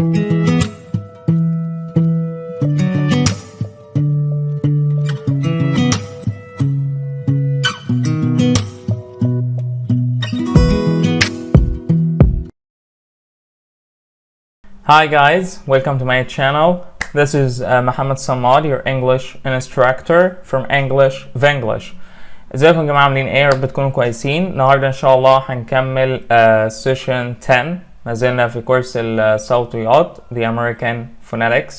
Hi guys, welcome to my channel. This is Mohamed Samad, your English instructor from English English. ازيكم يا جماعة عاملين ايه؟ يا رب تكونوا كويسين. النهارده ان شاء الله هنكمل سيشن 10. ما زلنا في كورس الصوتيات The American Phonetics.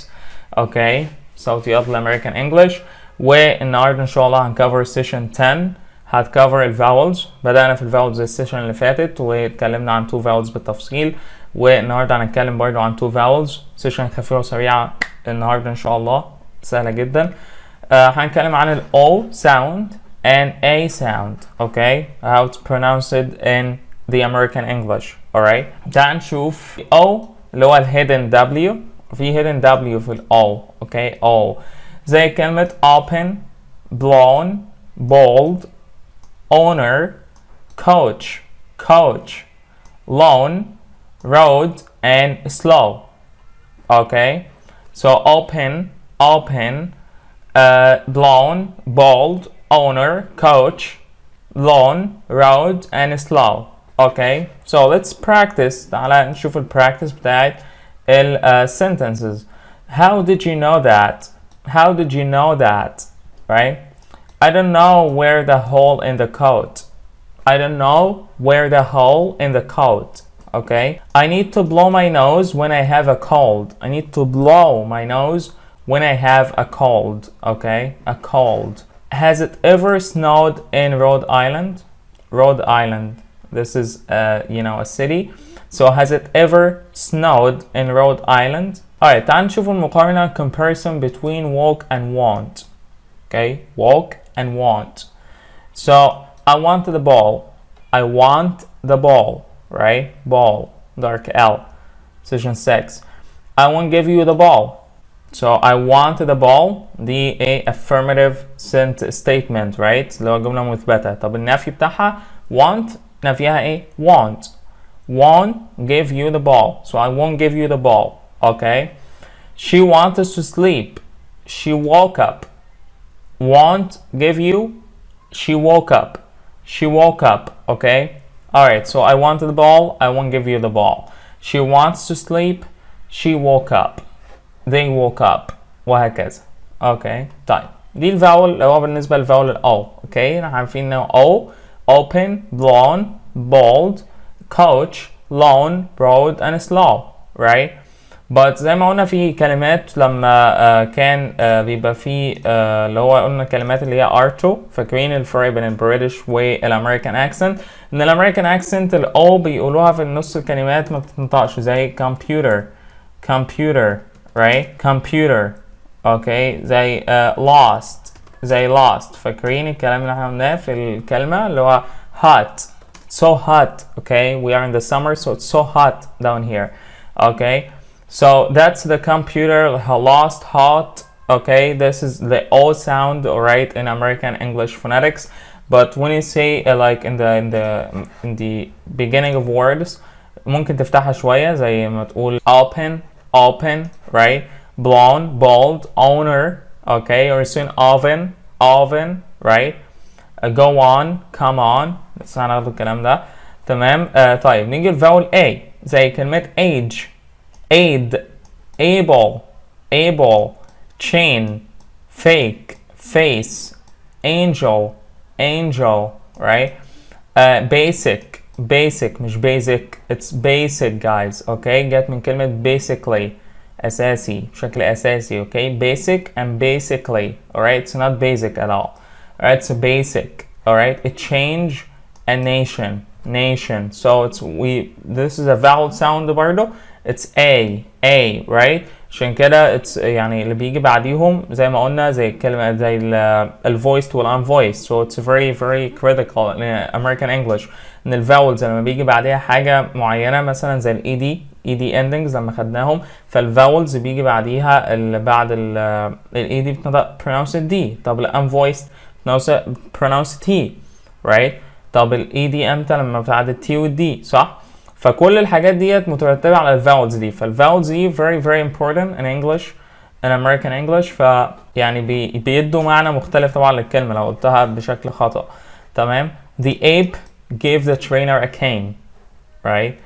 اوكي، صوتيات الامريكان انجلش. والنهارده ان شاء الله هنكفر سيشن 10 هتكفر الفاولز. بدأنا في الفاولز السيشن اللي فاتت واتكلمنا عن 2 فاولز بالتفصيل، والنهارده هنتكلم برضو عن 2 فاولز. سيشن خفيفة وسريعة النهارده ان شاء الله، سهلة جدا. هنتكلم عن ال O sound and A sound. Okay, how to pronounce it in the American English. Alright, تعال نشوف O اللي هو ال hidden W. في hidden W في ال O. Okay, O زي كلمة open, blown, bold, owner, coach, loan, road, and slow. Okay, so open, blown, bold, owner, coach, loan, road, and slow. Okay, so let's practice. تعالى نشوف البراكتس بتاعت sentences. How did you know that? How did you know that? Right? I don't know where the hole in the coat. I don't know where the hole in the coat. Okay, I need to blow my nose when I have a cold. I need to blow my nose when I have a cold. Okay, a cold. Has it ever snowed in Rhode Island? Rhode Island. This is a city. So has it ever snowed in Rhode Island? Alright, تعال نشوف المقارنة comparison between walk and want. Okay, walk and want. So I want the ball. I want the ball. Right? Ball. Dark L. Section 6. I won't give you the ball. So I want the ball. دي a affirmative statement. Right? اللي هو جملة مثبتة. طب النفي بتاعها want نفيها ايه؟ won't. Won't give you the ball. So I won't give you the ball. Okay? She wants us to sleep. She woke up. Won't give you. She woke up. She woke up. Okay? Alright, so I want the ball. I won't give you the ball. She wants to sleep. She woke up. They woke up. وهكذا. Okay, طيب. دي الفاول اللي هو بالنسبة للفاول ال O. Okay, احنا عارفين انه O, open, blown, bold, coach, loan, broad, and slow. Right? But زي ما قلنا في كلمات لما كان بيبقى في اللي هو قلنا الكلمات اللي هي R2. فاكرين الفرق بين البريتش والامريكان اكسنت؟ ان الامريكان اكسنت الاو بيقولوها في النص الكلمات ما بتنطقش، زي computer right, computer. اوكي، زي lost. فاكرين الكلام اللي احنا قلناه في الكلمه اللي هو hot. So hot. Okay, we are in the summer, so it's so hot down here. Okay, so that's the computer. Lost, hot. Okay, this is the O sound, alright, in American English phonetics. But when you say like in the beginning of words, ممكن تفتحها شوية زي ما تقول open, right? Blown, bold, owner, okay? Or soon oven, right? Go on, come on. بس هناخد الكلام ده. تمام. طيب نيجي الفاول A زي كلمة age, aid, able, chain, fake, face, angel, right? Basic مش basic, it's basic guys. Okay, get من كلمة basically, أساسي، بشكل أساسي. Okay, basic and basically. Alright, it's not basic at all. Alright, it's basic. Alright, a change, a nation. So this is a vowel sound برضه. It's A, right? عشان كده it's يعني اللي بيجي بعديهم زي ما قلنا زي الكلمة زي ال voiced وال unvoiced. So it's very very critical in American English ان الفاولز لما بيجي بعديها حاجة معينة مثلا زي ال ED endings لما خدناهم، فالفاولز بيجي بعديها بعد ال ED بتنطق pronounce D. طب ال unvoiced pronounce T, right? طب ال ED امتى؟ لما بتعدي T وال D، صح؟ فكل الحاجات ديت مترتبة على الفاولز دي. فالفاولز دي very very important in English in American English. فيعني بيدوا معنى مختلف طبعا للكلمة لو قلتها بشكل خطأ. تمام. The ape gave the trainer a cane. Right.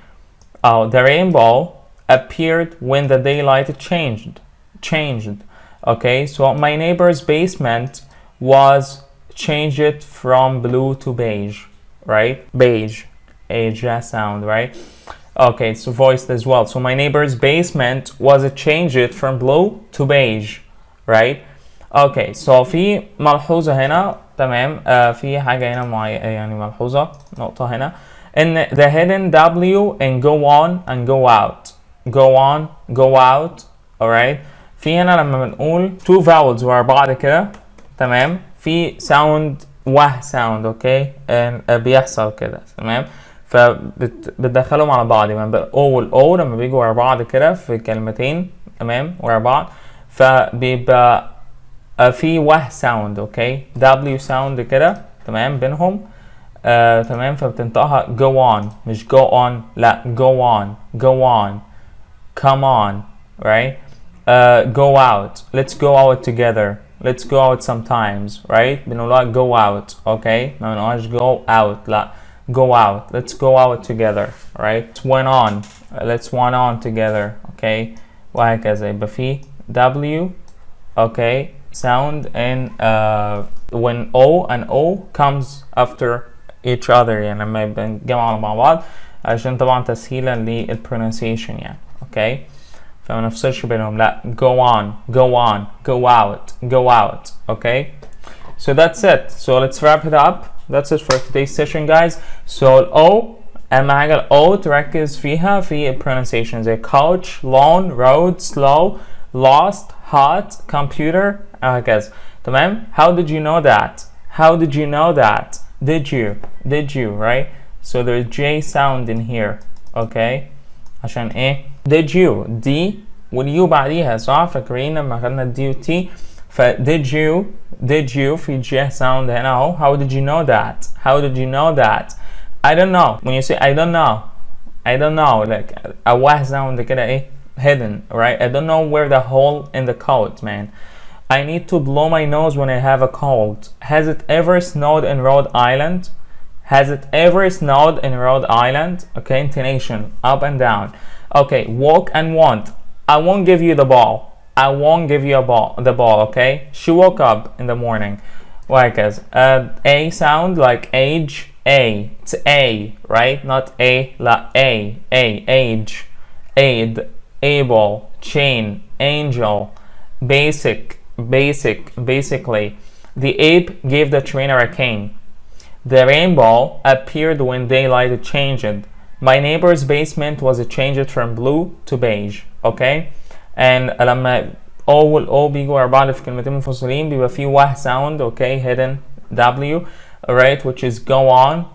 Oh, the rainbow appeared when the daylight changed. Okay, so my neighbor's basement was changed from blue to beige. Right. Beige. A sound, right? Okay, so voiced as well. So my neighbor's basement was changed from blue to beige, right? Okay, so في ملحوظة هنا. تمام. في حاجة هنا يعني ملحوظة نقطة هنا إن the hidden W in go on and go out. Go on, go out, alright? في هنا لما بنقول two vowels ورا بعض كده. تمام. في sound sound. اوكي. بيحصل كده. تمام. فبتدخلهم على بعض يعني O والO لما بيجوا ورا بعض كده في كلمتين. تمام. ورا بعض فبيبقى في ساوند. اوكي. W sound كده. تمام. بينهم. تمام. فبتنطقها go on مش go on. لا go on go on come on. Right. Go out. Let's go out together. Let's go out sometimes. Right. بنقولها go out. اوكي. ما بنقولهاش go out. لا go out. Let's go out together. Right. Let's went on. Let's went on together. Okay. وهكذا. يبقى في W. Okay. Sound and when O and O comes after each other يعني لما يتجمعوا مع بعض عشان طبعا تسهيلا للpronunciation يعني. Okay. فما نفصلش بينهم. لا go on go on go out go out. Okay. So that's it. So let's wrap it up. That's it for today's session guys. So O أهم حاجة ال O تركز فيها في pronunciation زي couch, lawn, road, slow, lost, hot, computer هكذا. تمام. How did you know that? How did you know that? Did you right? So there's J sound in here. Okay. عشان ايه؟ Did you D واليو بعديها صح؟ فاكرين لما خدنا D و T. ف did you في J sound هنا اهو. How did you know that? How did you know that? I don't know. When you say I don't know like a sound كده ايه hidden. Right. I don't know where the hole in the coat man. I need to blow my nose when I have a cold. Has it ever snowed in Rhode Island? Has it ever snowed in Rhode Island? Okay, intonation up and down. Okay, walk and want. I won't give you the ball. I won't give you the ball. Okay. She woke up in the morning. وهكذا. A sound like age. A. It's A, right? Not A. La A. Age. Aid. Able. Chain. Angel. Basically. The ape gave the trainer a cane. The rainbow appeared when daylight changed. My neighbor's basement was changed from blue to beige. Okay. And لما O وال O بيجوا ورا بعض في كلمتين منفصلين بيبقى فيه sound. Okay. Hidden W. Right. Which is go on.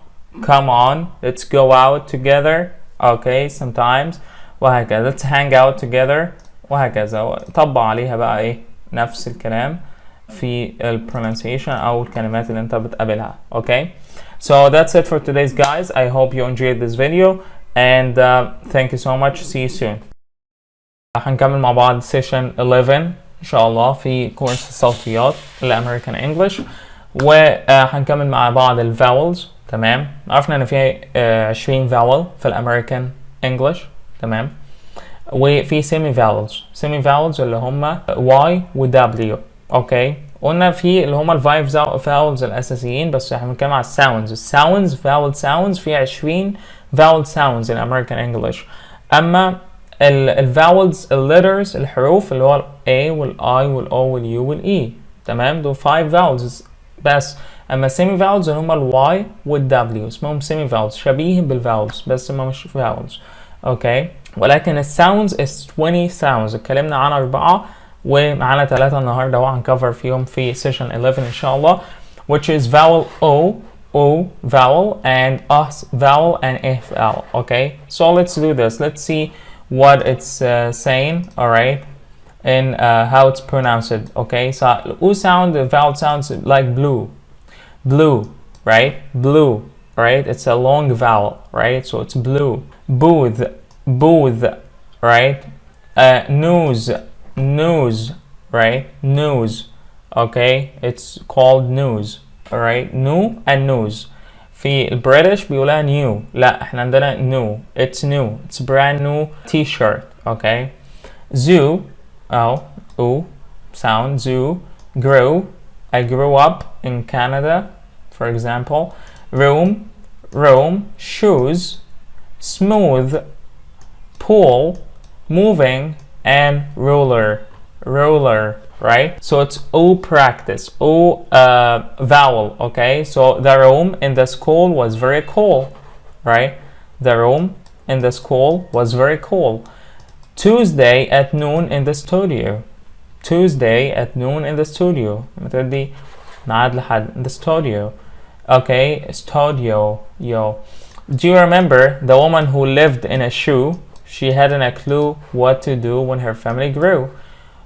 Come on. Let's go out together. Okay. Sometimes. وهكذا. Let's hang out together. وهكذا. طبق عليها بقى ايه نفس الكلام في pronunciation أو الكلمات اللي أنت بتقابلها. Okay. So that's it for today's guys. I hope you enjoyed this video and thank you so much. See you soon. هنكمل مع بعض session 11 إن شاء الله في كورس الصوتيات الامريكان انجلش وهنكمل مع بعض الفاولز. تمام. عرفنا ان في 20 فاول في الامريكان انجلش. تمام. وفي semi vowels اللي هم Y و W. اوكي. قلنا في اللي هم الفايف فاولز الاساسيين بس احنا بنتكلم على الساوندز فاول ساوندز في 20 فاول ساوندز الامريكان انجلش. اما الفاولز الليترز الحروف اللي هو ال A وال I وال O وال U وال E. تمام. دول 5 فاولز بس. اما semi vowels اللي هم ال Y وال W اسمهم semi vowels شبيه بالفاولز بس ما مش فاولز. اوكي. ولكن الساوندز is 20 sounds. اتكلمنا عن 4 ومعانا 3 النهارده وهنكفر فيهم في session 11 ان شاء الله which is vowel O vowel and us vowel and F vowel. Okay. So let's do this. Let's see what it's saying. All right. And how it's pronounced. Okay. So O sound the vowel sounds like blue. Right. Blue. right? It's a long vowel, right? So it's blue. Booth, booth, right? News, news, right? News, okay? It's called news, alright? New and news. في البريتش بيقولها new. لا احنا عندنا new. It's new. It's brand new t-shirt, okay? Zoo, oh, sound, zoo. Grew, I grew up in Canada, for example. Room, room. Shoes, smooth. Pool, moving. And ruler, ruler, right? So it's O practice, O vowel, okay? So the room in the school was very cool, right? The room in the school was very cool. Tuesday at noon in the studio. Tuesday at noon in the studio. متدي نعاد لحد in the studio. Okay, studio, yo. Do you remember the woman who lived in a shoe? She hadn't a clue what to do when her family grew.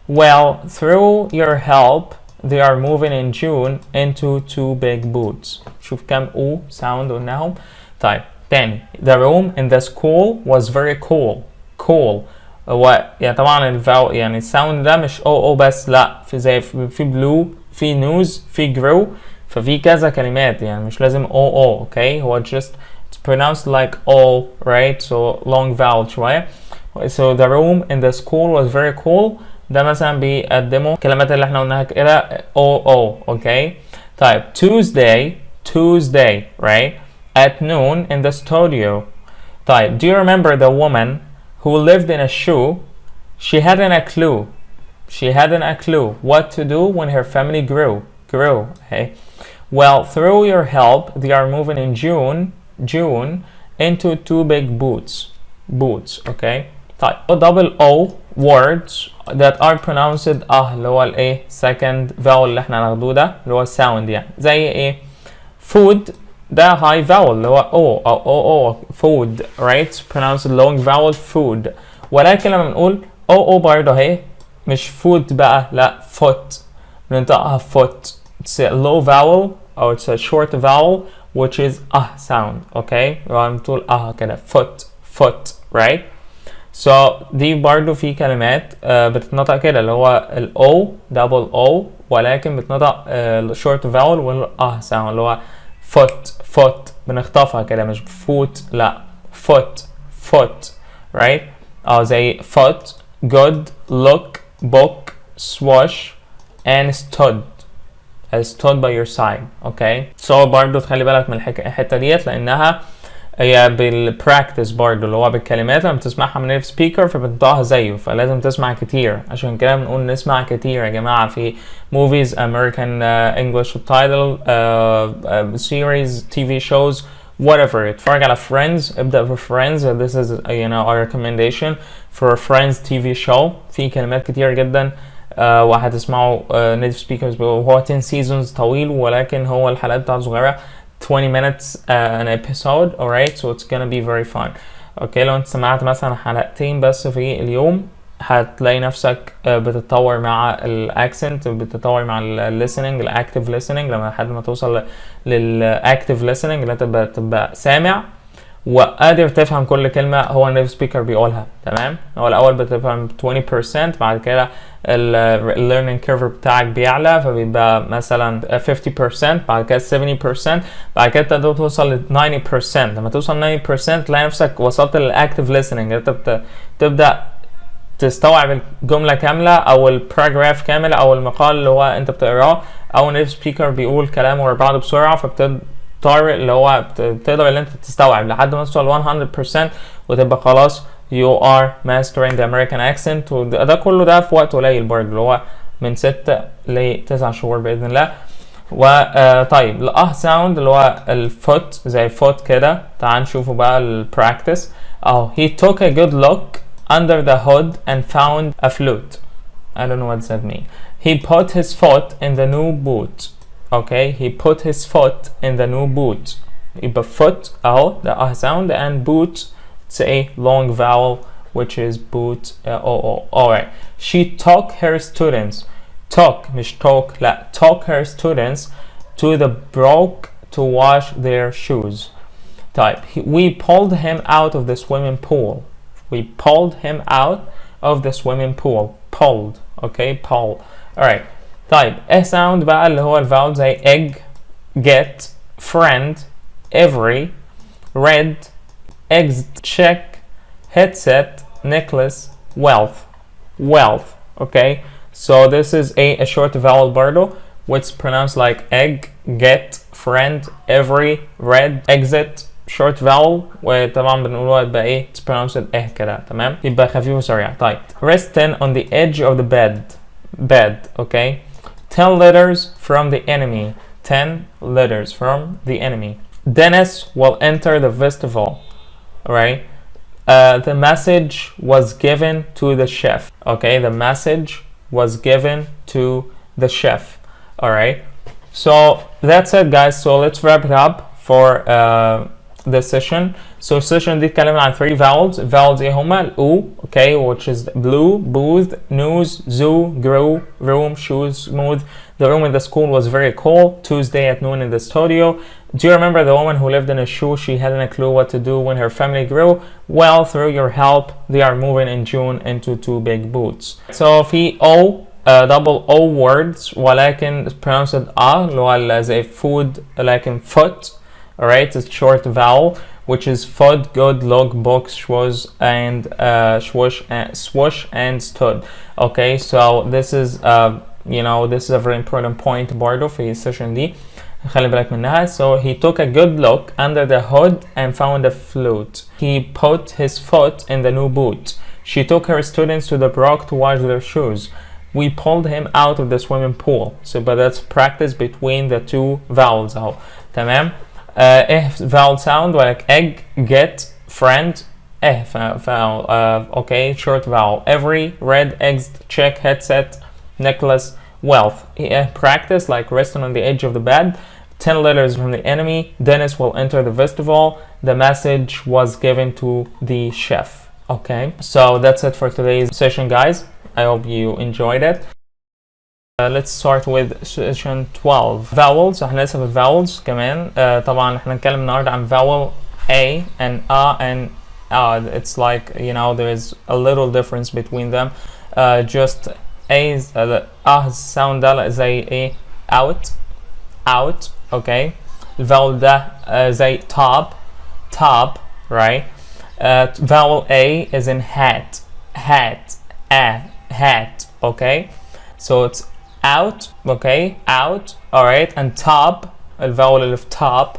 Well, through your help, they are moving in June into 2 big boots. شوف كم O sound قلناهم. طيب تاني. The room in the school was very cool. Cool. هو يعني طبعا الفاو يعني الساوند ده مش او بس، لا في زي في بلو، في نيوز، في جرو، ففي كذا كلمات يعني مش لازم او اوكي. هو just it's pronounced like o, right? So long vowel شوية. So the room in the school was very cool. ده مثلا بيقدموا الكلمات اللي احنا قلناها كده او اوكي. طيب Tuesday, right? At noon in the studio. طيب do you remember the woman who lived in a shoe? She hadn't a clue. She hadn't a clue what to do when her family grew. Okay. Well, through your help, they are moving in June into 2 big boots. Okay. طيب double O words that are pronounced اللي هو الايه second vowel اللي احنا هناخدوه ده اللي هو sound يعني زي ايه food ده high vowel اللي هو o food, right? Pronounced long vowel food. ولكن لما بنقول o برضه اهي مش food بقى، لا foot بننطقها foot. It's a low vowel or it's a short vowel which is sound, okay? بنقول كده foot, right? So دي برضه في كلمات بتتنطق كده اللي هو ال O double O ولكن بتنطق short vowel وال sound اللي هو foot بنخطفها كده مش foot، لا foot, right? زي foot, good, look, book, swash and stood. I stood by your side, okay? So برضه تخلي بالك من الحتة ديت لأنها هي بالبراكتس برضه اللي هو بالكلمات لما بتسمعها من نيف سبيكر فبتنطقها زيه، فلازم تسمع كتير. عشان كده بنقول نسمع كتير يا جماعة في موفيز امريكان انجلش تايتل سيريز تي في شوز whatever. اتفرج على Friends، ابدأ في Friends. This is our recommendation for Friends TV show. في كلمات كتير جدا وهتسمعوا native speakers بيقولوا هو 10 seasons طويل ولكن هو الحلقات بتاعته صغيرة 20 minutes an episode, alright? So it's gonna be very fun. اوكي لو انت سمعت مثلا حلقتين بس في اليوم هتلاقي نفسك بتتطور مع الاكسنت، بتتطور مع الليسننج، الاكتيف ليسننج، لما لحد ما توصل للاكتيف ليسننج اللي تبقى سامع وقادر تفهم كل كلمة هو النيف سبيكر بيقولها. تمام؟ هو الأول بتفهم 20%، بعد كده ال learning curve بتاعك بيعلى فبيبقى مثلا 50%، بعد كده 70%، بعد كده تقدر توصل ل 90%. لما توصل 90% تلاقي نفسك وصلت للأكتيف ليسننج، انت تبدأ تستوعب الجملة كاملة أو الباراجراف كامل أو المقال اللي هو أنت بتقراه أو النيف سبيكر بيقول كلام ورا بعضه بسرعة، فبتضطر اللي هو بتقدر اللي أنت تستوعب لحد ما توصل 100% وتبقى خلاص you are mastering the American accent. وده كله ده في وقت قليل برضه اللي هو من 6 ل 9 شهور بإذن الله. وطيب ساوند اللي هو الفوت زي فوت كده. تعال نشوفوا بقى البراكتس. he took a good look under the hood and found a flute. I don't know what that means. He put his foot in the new boot. Okay, he put his foot in the new boot. يبقى foot the sound, and boot it's a long vowel which is boot. Alright. She took her students. مش took her students to the brook to wash their shoes. طيب we pulled him out of the swimming pool. We pulled him out of the swimming pool. Pulled. Okay, pull. Alright. طيب a sound بقى اللي هو الفاول زي egg, get, friend, every, red, exit, check, headset, necklace, wealth. Wealth. Okay. So this is a short vowel برضو which is pronounced like egg, get, friend, every, red, exit, short vowel. وطبعا بنقولها يبقى ايه it's pronounced كده. تمام. يبقى خفيف وسريع. طيب rest 10 on the edge of the bed. Okay. 10 letters from the enemy. 10 letters from the enemy. Dennis will enter the festival. Alright. The message was given to the chef. Okay, the message was given to the chef. Alright. So that's it guys. So let's wrap it up for this session. So session دي اتكلمنا عن 3 vowels. Vowels ايه هما؟ الأو okay which is blue, booth, news, zoo, grew, room, shoes, smooth. The room in the school was very cold. Tuesday at noon in the studio. Do you remember the woman who lived in a shoe? She hadn't a clue what to do when her family grew. Well, through your help, they are moving in June into 2 big boots. So في O double O words ولكن pronounced اللي هو زي food لكن foot. Alright, it's short vowel which is foot, good, look, book, swoosh and swoosh and stood. Okay, so this is you know this is a very important point برضه في السيشن دي. خلي بالك منها. So he took a good look under the hood and found a flute. He put his foot in the new boot. She took her students to the brook to wash their shoes. We pulled him out of the swimming pool. So but that's practice between the 2 vowels اهو. تمام. ايه vowel sound like egg, get, friend. ايه vowel okay short vowel. Every, red, exit, check, headset, necklace, wealth. Practice like resting on the edge of the bed. 10 letters from the enemy. Dennis will enter the festival. The message was given to the chef. Okay, so that's it for today's session guys. I hope you enjoyed it. Let's start with session 12. Vowels. احنا لسه في vowels كمان. طبعا احنا هنتكلم النهارده عن vowel A and A and it's like you know there is a little difference between them. Just A sound ده زي ايه out okay. الفاول ده زي top right. Vowel A is in hat okay. So it's out okay out. Alright, and top الفاول اللي في top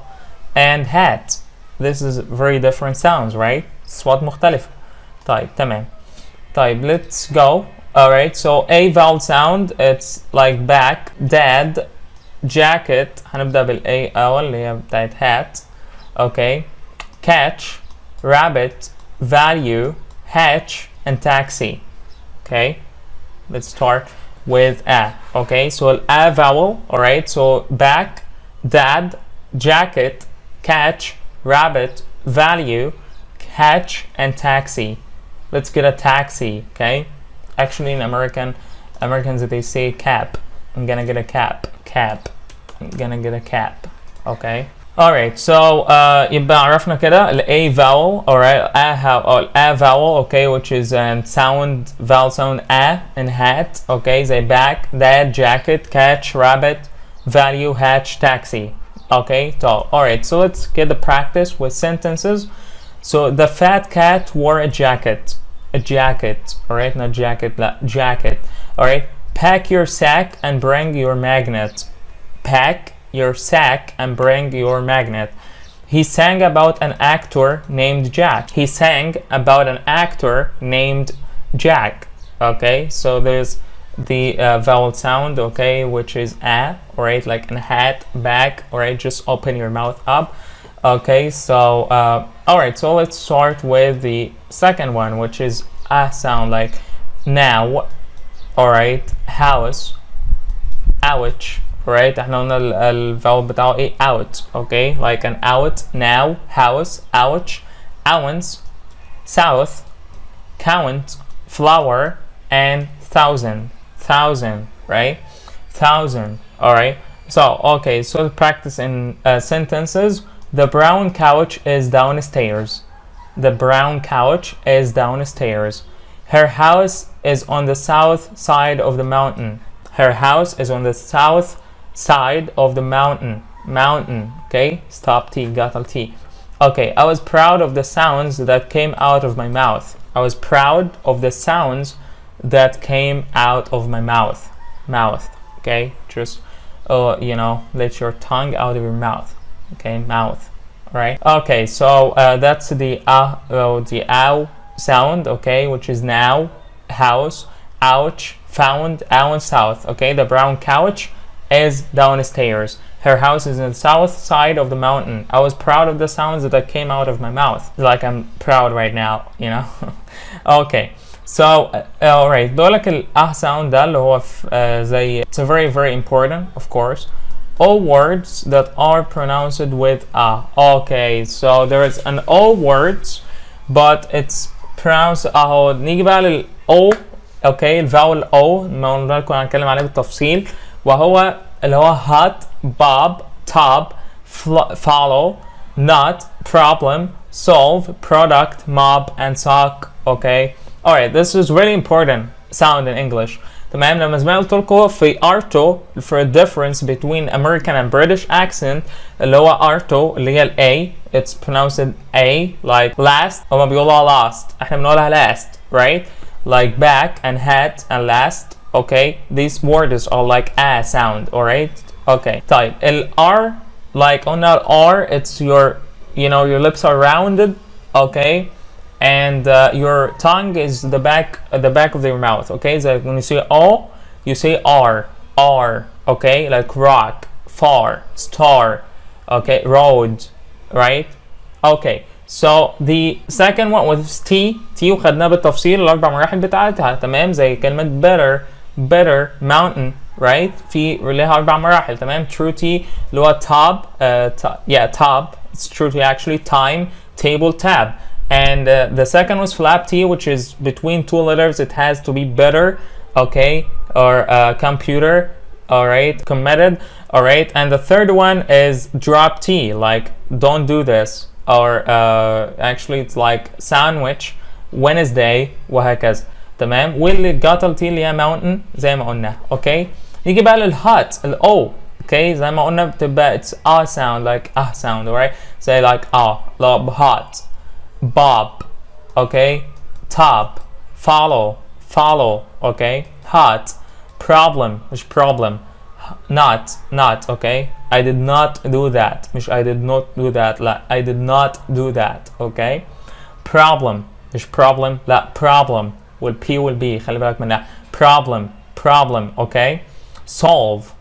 and hat. This is very different sounds right. أصوات مختلفة. طيب تمام. طيب let's go. Alright, so A vowel sound it's like back, dad, jacket. هنبدأ بالA أول اللي هي بتاعت hat. Okay. Catch, rabbit, value, hatch and taxi. Okay. Let's start with A. Okay, so A vowel. Alright, so back, dad, jacket, catch, rabbit, value, hatch and taxi. Let's get a taxi. Okay. Actually in Americans they say cap. I'm gonna get a cap. I'm gonna get a cap. Okay. Alright, so يبقى عرفنا كده ال A vowel. Alright, A vowel okay, which is vowel sound A and hat. Okay, زي back, dad, jacket, catch, rabbit, value, hatch, taxi. Okay, so alright, so let's get the practice with sentences. So the fat cat wore a jacket. Alright, not jacket, jacket. Alright, pack your sack and bring your magnet. Pack your sack and bring your magnet. He sang about an actor named Jack. Okay, so there's the vowel sound, okay, which is A, alright, like in hat, back, alright, just open your mouth up. Okay, so alright, so let's start with the second one, which is A sound, like now. Alright, house, ouch. Alright, احنا قلنا الفاول بتاعه ايه out. Okay, like an out, now, house, ouch, ounce, south, count, flower, and thousand, right? Thousand. Alright, so okay, so practice in sentences. The brown couch is downstairs. The brown couch is downstairs. Her house is on the south side of the mountain. Her house is on the south side of the mountain. Mountain, okay? Stop T, capital T. Okay, I was proud of the sounds that came out of my mouth. I was proud of the sounds that came out of my mouth. Mouth, okay? Just, you know, let your tongue out of your mouth. Okay, mouth, right? Okay, so that's the ow sound, okay, which is now, house, ouch, found, ow, and south. Okay, the brown couch is downstairs. Her house is in the south side of the mountain. I was proud of the sounds that came out of my mouth. Like I'm proud right now, you know. Okay, so alright, بقولك ال sound ده اللي هو زي it's very very important, of course. All words that are pronounced with a. Okay, so there is an all words, but it's pronounced اهو. نيجي بقى لل O. اوكي الفاول O ما قلنا لكم هنتكلم عليه بالتفصيل، وهو اللي هو hot, bob, top, follow, not, problem, solve, product, mob, and sock. Okay, alright, this is really important sound in English. تمام. لما زمان قلت لكم في arto for a difference between American and British accent اللي هو arto اللي هي ال A, it's pronounced A, like last هما بيقولوها last, احنا بنقولها last, right? Like back and hat and last. Okay, these words are like a sound, alright? Okay, طيب ال R, like on that R, it's your, you know, your lips are rounded, okay? And your tongue is the back of your mouth. Okay, so when you say O, you say R, R. Okay, like rock, far, star. Okay, road, right? Okay, so the second one was T وخدناها بالتفصيل الأربع مراحل بتاعتها. تمام، زي كلمة better, mountain, right? في لها أربع مراحل. تمام. True T اللي هو top, top. It's true T actually. Time, table, tab. And the second was flap T, which is between two letters. It has to be better, okay, or computer, all right, committed, all right. And the third one is drop T, like don't do this, or actually it's like sandwich, Wednesday, وهكذا. تمام. واللي قاتل T اللي هي mountain زي ما قلنا. Okay. نيجي بقى للhot ال O. Okay. زي ما قلنا بتبقى it's a sound, like a sound, alright. Say like hot. Bob, okay, top, follow, okay, hot, problem, مش problem, not, okay, I did not do that, مش I did not do that, لا, I did not do that, okay, problem, مش problem, لا, problem, والP والB, خلي بالك منها, problem, okay, solve,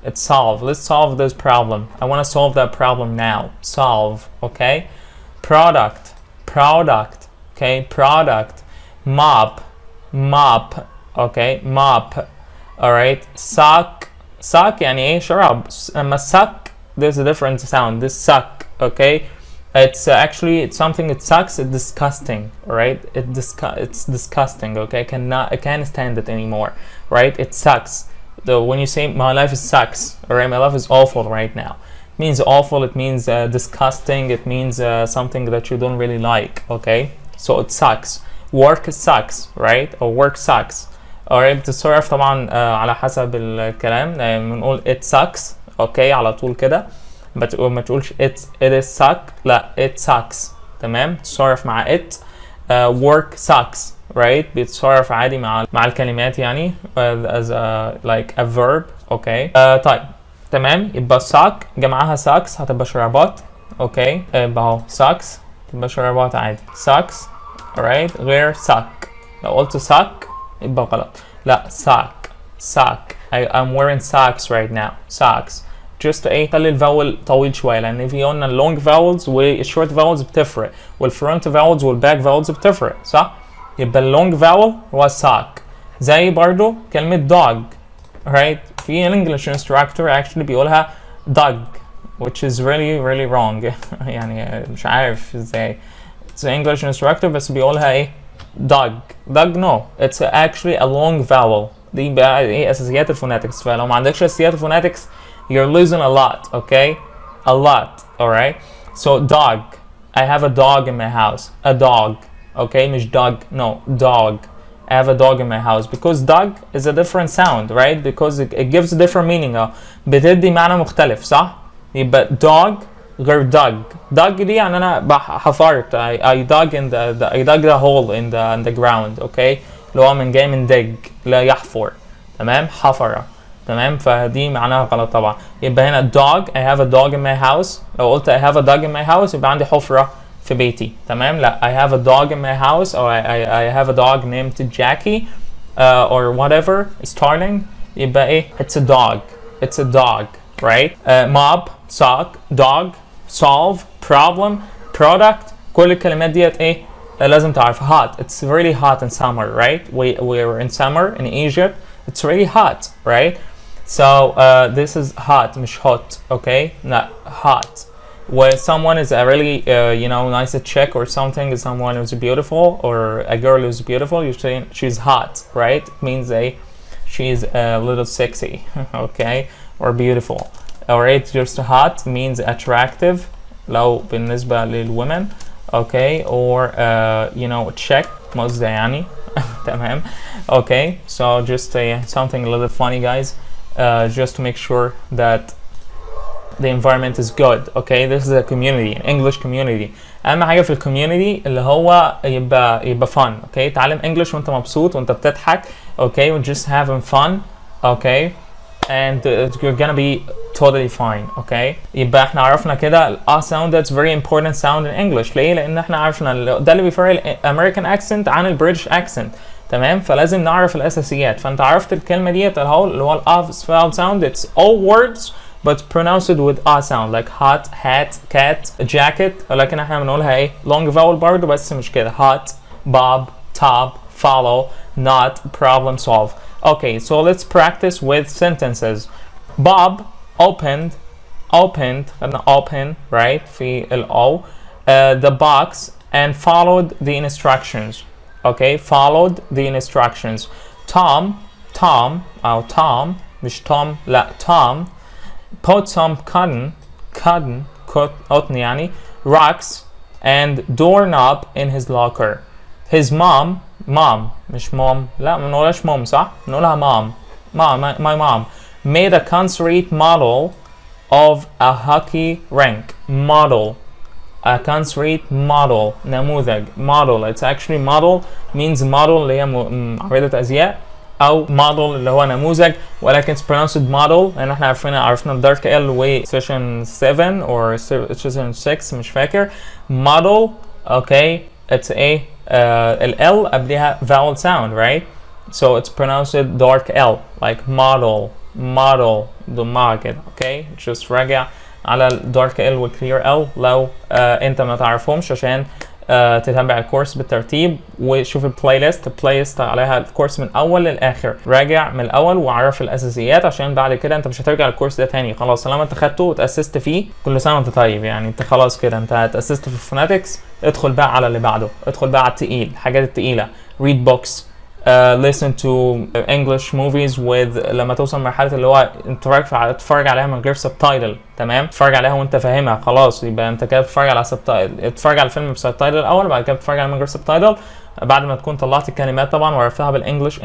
it's solve, let's solve this problem, I want to solve that problem now, solve, okay, product, okay, product, mop, okay, mop, alright, suck يعني ايه شراب. اما suck, there's a different sound. This suck, okay, it's actually it's something, it sucks, it's disgusting, alright, it's disgusting, okay, I can't stand it anymore, right, it sucks. When you say my life sucks, alright, my life is awful right now, it means awful, it means disgusting, it means something that you don't really like, okay, so it sucks. Work sucks, right, or work sucks, alright. بتتصرف طبعا على حسب الكلام. بنقول it sucks, okay, على طول كده. ما تقولش it is suck, لا, it sucks. تمام. بتتصرف مع it. Work sucks, right, بيتصرف عادي مع الكلمات يعني as like a verb, okay. طيب تمام. يبقى suck جمعها sucks هتبقى شرابات، اوكي. يبقى اهو sucks تبقى شرابات عادي sucks، alright، غير suck. لو قلت suck يبقى غلط، لا sock. I'm wearing socks right now. socks. just ايه، خلي الفاول طويل شويه، لان في قلنا اللونج فاولز والشورت فاولز بتفرق، والفرونت فاولز والباك فاولز بتفرق، صح؟ يبقى اللونج فاول هو sock. زي برضو كلمه dog، right، في الانجليش instructor actually بيقولها dog which is really wrong. يعني مش عارف ازاي it's an English instructor بس بيقولها ايه dog no, it's actually a long vowel. دي بقى ايه اساسيات الفوناتكس. فلو ما عندكش اساسيات الفوناتكس you're losing a lot, okay, a lot. alright. So dog, I have a dog in my house. A dog, okay, مش dog, no, dog. I have a dog in my house because dog is a different sound, right? Because it gives a different meaning. بتدي معنى مختلف صح؟ يبقى dog غير dug. Dug دي يعني أنا حفرت. I dug in I dug the hole in the ground, okay? اللي هو من جاي من dig لا يحفر. تمام؟ حفرة. تمام؟ فدي معناها غلط طبعا. يبقى هنا dog, I have a dog in my house. لو قلت I have a dog in my house يبقى عندي حفرة في بيتي. تمام؟ لا I have a dog in my house or I have a dog named Jackie or whatever starting. يبقى ايه؟ It's a dog. It's a dog, right? Mob, sock, dog, solve, problem, product. كل الكلمات ديت ايه؟ لازم تعرف. Hot. It's really hot in summer, right? We're in summer in Egypt. It's really hot, right? So this is hot, مش hot, okay? Not hot. When someone is a really nice chick or something, someone who's beautiful or a girl who's beautiful, you say she's hot, right? It means she's a little sexy, okay? Or beautiful. Alright, just hot means attractive لو بالنسبة للwomen, okay? Or chick مصدر يعني تمام. Okay, so just something a little funny guys, just to make sure that the environment is good. Okay, this is a community, an English community. اهم حاجه في الكوميونتي اللي هو يبقى fun. Okay, تعلم English وانت مبسوط وانت بتضحك. Okay, we're just having fun. Okay, and you're gonna be totally fine. Okay, يبقى احنا عرفنا كده ال A sound. That's very important sound in English. ليه؟ لان احنا عرفنا ده اللي بيفرق الامريكان accent عن البريتش accent. تمام، فلازم نعرف الاساسيات. فانت عرفت الكلمه ديت اللي هو ال A sound. It's all words but pronounced with A sound, like hot, hat, cat, jacket. ولكن احنا بنقولها ايه long vowel برضه بس مش كده. hot, bob, top, follow, not, problem, solve. Okay, so let's practice with sentences. Bob opened open, right, في ال O, the box and followed the instructions. Okay, followed the instructions. Tom أو Tom مش Tom لا Tom put some cotton يعني rocks and doorknob in his locker. His mom مش mom لا ما نقولهاش mom صح؟ نقولها my mom made a concrete model of a hockey rink. A concrete model نموذج. model, it's actually model means model اللي هي عريضة أزياء أو model اللي هو نموذج، ولكن it's pronounced model لأن احنا عرفنا الدارك ال و session 7 or session 6 مش فاكر. model okay, it's a ال L قبلها vowel sound, right? So it's pronounced dark L like model ضمها كده. okay, just راجع على الدارك ال والكلير ال لو انت ما تعرفهمش عشان تتابع الكورس بالترتيب وشوف البلاي ليست عليها الكورس من اول للاخر. راجع من الاول وعرف الاساسيات عشان بعد كده انت مش هترجع الكورس ده تاني. خلاص طالما انت خدته وتاسست فيه كل سنه وانت طيب، يعني انت خلاص كده انت هتاسست في الفوناتكس. ادخل بقى على اللي بعده، ادخل بقى على التقيل، الحاجات التقيله. read books, listen to English movies with لما توصل مرحله اللي هو انت تتفرج عليها من غير سبتايتل. تمام، تتفرج عليها وانت فاهمها خلاص، يبقى انت كده بتتفرج على سبتايتل. اتفرج على الفيلم بسبتايتل الاول، بعد كده بتتفرج عليه من غير سبتايتل بعد ما تكون طلعت الكلمات طبعا وعرفتها بالانجلش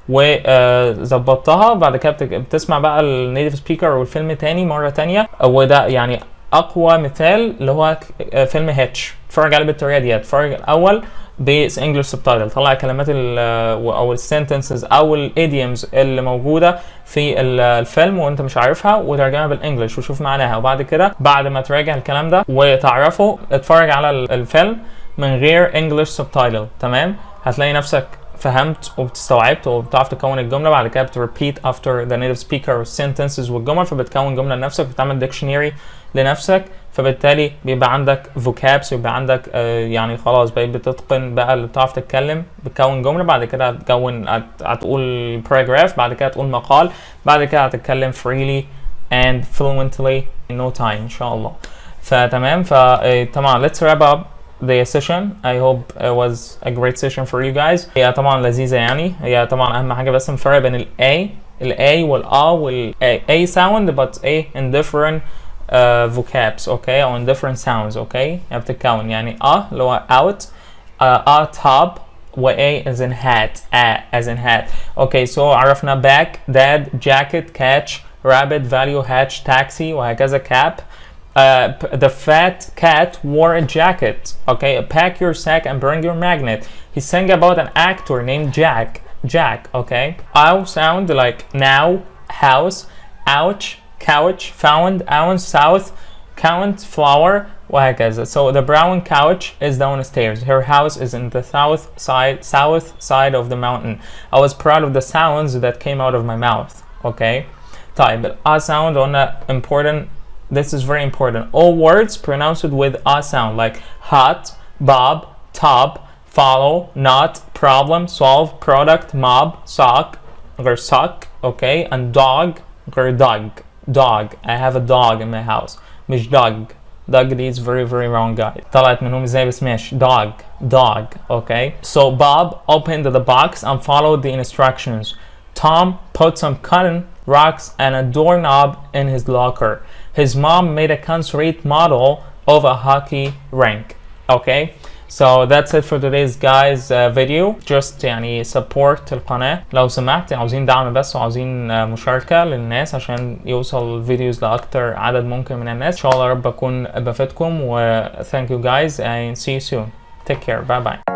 وظبطتها. بعد كده بتسمع بقى النيتيف سبيكر والفيلم تاني مره تانيه. وده يعني اقوى مثال اللي هو فيلم هيتش. اتفرج عليه بالطريقه دي، اتفرج الاول بانجلش سبتايتل، طلع الكلمات او السنتنسز او الايديومز اللي موجوده في الفيلم وانت مش عارفها وترجمها بالانجلش وشوف معناها. وبعد كده بعد ما تراجع الكلام ده وتعرفه اتفرج على الفيلم من غير انجلش سبتايتل. تمام، هتلاقي نفسك فهمت وبتستوعبت وبتعرف تكون الجمله. بعد كده بتريبيت after the native speaker sentences والجمل، فبتكون جمله لنفسك، بتعمل ديكشنري لنفسك، فبالتالي بيبقى عندك vocabs، بيبقى عندك يعني خلاص بقيت بتتقن بقى اللي بتعرف تتكلم. بتكون جمله، بعد كده هتقول paragraph، بعد كده هتقول مقال، بعد كده هتتكلم freely and fluently in no time ان شاء الله. فتمام، فطبعا let's wrap up the session. I hope it was a great session for you guys. هي طبعا لذيذة يعني. هي طبعا أهم حاجة بس الفرق بين ال A وال A sound but A in different vocabs okay on different sounds okay يعني بتتكون يعني اللي هو out top و A as in hat as in hat okay so عرفنا back dad jacket catch rabbit value hatch taxi وهكذا cap the fat cat wore a jacket okay pack your sack and bring your magnet he sang about an actor named Jack okay ow sound like now house ouch couch found ounce south count flower وهكذا so the brown couch is downstairs her house is in the south side of the mountain I was proud of the sounds that came out of my mouth okay طيب ال sound قلنا important this is very important all words pronounced with sound like hot bob top follow not problem solve product mob sock غير sock okay and dog غير dog I have a dog in my house مش dog دي is very wrong guys طلعت منهم ازاي بس ماشي dog okay so Bob opened the box and followed the instructions Tom put some cotton rocks and a doorknob in his locker his mom made a concrete model of a hockey rink okay so that's it for today's guys video just يعني support القناة لو سمحت عاوزين دعم بس وعاوزين مشاركة للناس عشان يوصل الفيديوز لأكتر عدد ممكن من الناس إن شاء الله رب أكون بفيدكم و thank you guys and see you soon take care bye bye